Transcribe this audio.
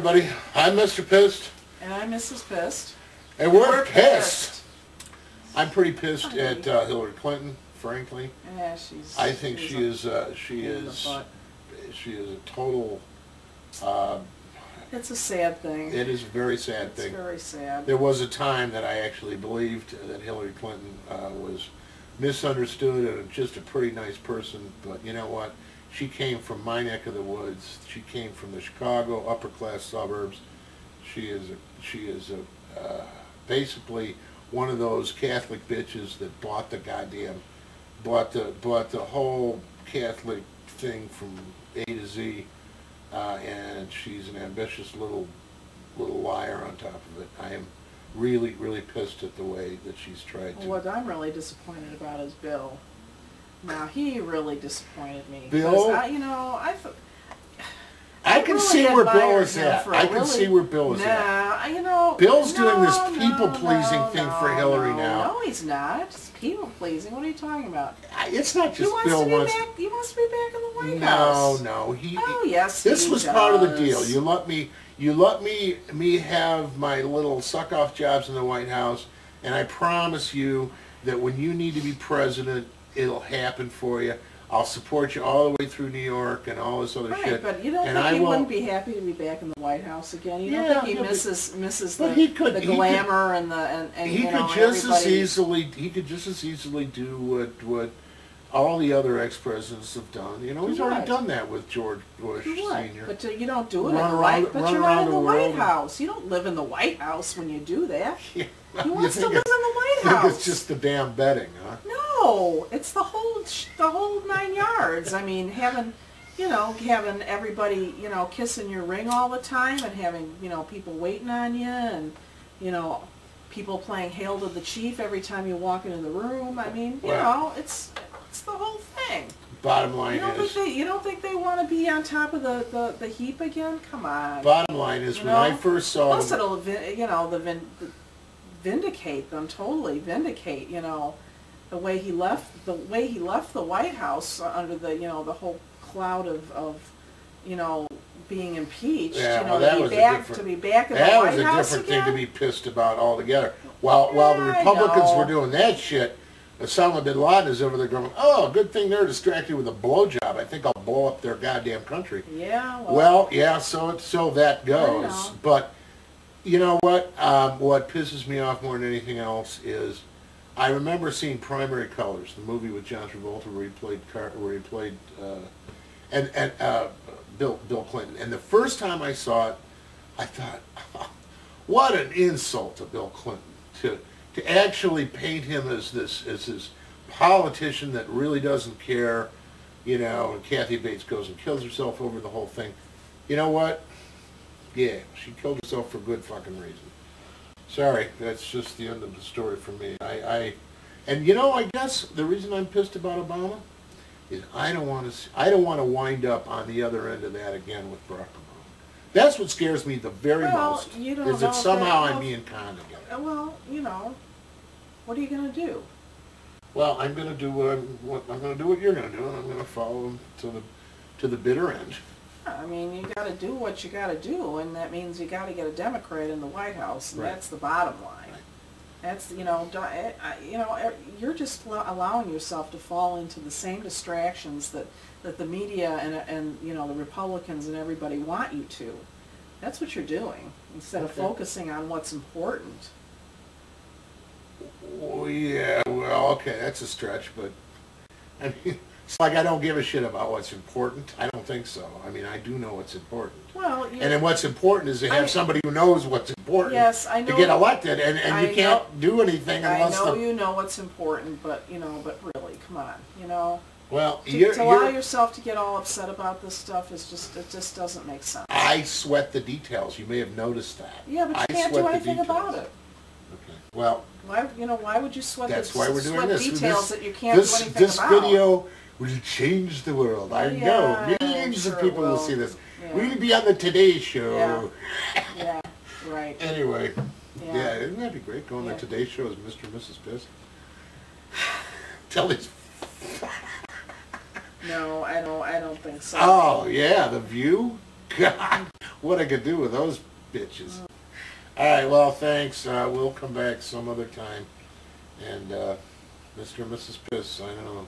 everybody. I'm Mr. Pissed. And I'm Mrs. Pissed. And we're pissed. I'm pretty pissed at Hillary Clinton, frankly. Yeah, I think she is a total. It's a sad thing. It is a very sad thing. It's very sad. There was a time that I actually believed that Hillary Clinton was misunderstood and just a pretty nice person, but you know what? She came from my neck of the woods. She came from the Chicago upper class suburbs. She is basically one of those Catholic bitches that bought the whole Catholic thing from A to Z, and she's an ambitious little liar on top of it. I am really, really pissed at the way that she's tried to. What I'm really disappointed about is Bill. Now, he really disappointed me. Bill? I can see where Bill is at. I can see where Bill is at. Bill's doing this people-pleasing thing for Hillary now. No, he's not. It's people-pleasing. What are you talking about? It's not just Bill wants. He wants to be back in the White House. No. Oh, yes, this was part of the deal. You let me have my little suck-off jobs in the White House, and I promise you that when you need to be president, it'll happen for you. I'll support you all the way through New York and all this other shit. But you don't think he wouldn't be happy to be back in the White House again? You don't think he misses the glamour and he could just as easily do what all the other ex-presidents have done. You know, he's already done that with George Bush Sr. But you don't do it but you're not in the White House. You don't live in the White House when you do that. Yeah. He wants to live in the White I House. think it's just the damn betting, huh? No, it's the whole 9 yards. I mean, having everybody, kissing your ring all the time, and having, people waiting on you, and, people playing Hail to the Chief every time you walk into the room. I mean, it's the whole thing. Bottom line is... You don't think they want to be on top of the heap again? Come on. Bottom line is, when I first saw... Plus it'll, vindicate them, totally vindicate, the way he left the White House under the the whole cloud of being impeached. Yeah, to be back in the White House again. That was a different thing to be pissed about altogether. While the Republicans were doing that shit, Osama bin Laden is over there going, "Oh, good thing they're distracted with a blowjob. I think I'll blow up their goddamn country." Yeah. Well, yeah. So that goes. But you know what? What pisses me off more than anything else is, I remember seeing Primary Colors, the movie with John Travolta, where he played Bill Clinton. And the first time I saw it, I thought, oh, what an insult to Bill Clinton to actually paint him as this politician that really doesn't care, And Kathy Bates goes and kills herself over the whole thing. You know what? Yeah, she killed herself for good fucking reason. Sorry, that's just the end of the story for me. I guess the reason I'm pissed about Obama is I don't want to wind up on the other end of that again with Barack Obama. That's what scares me the very most. Is that somehow I'm being conned again. Well, what are you going to do? Well, I'm going to do what you're going to do, and I'm going to follow him to the bitter end. I mean, you got to do what you got to do, and that means you got to get a Democrat in the White House, and that's the bottom line. That's you're just allowing yourself to fall into the same distractions that the media and the Republicans and everybody want you to. That's what you're doing instead of focusing on what's important. Well, yeah, well, okay, that's a stretch, but I mean. It's like I don't give a shit about what's important. I don't think so. I mean, I do know what's important. Well, and then what's important is to have somebody who knows what's important I know, to get elected, and you can't do anything unless you know what's important, but really, come on, Well, to allow yourself to get all upset about this stuff it just doesn't make sense. I sweat the details. You may have noticed that. Yeah, but you can't do anything about it. Okay. Well, why would you sweat details that you can't do anything about? This video will change the world. I know. Millions of people will see this. Yeah. We'll be on the Today Show. Yeah, right. Anyway, isn't that be great going on the Today Show as Mr. and Mrs. Pissed? Tell these. No, I don't think so. Oh yeah, The View. God, what I could do with those bitches. All right, well, thanks. We'll come back some other time. And Mr. and Mrs. Piss signing off.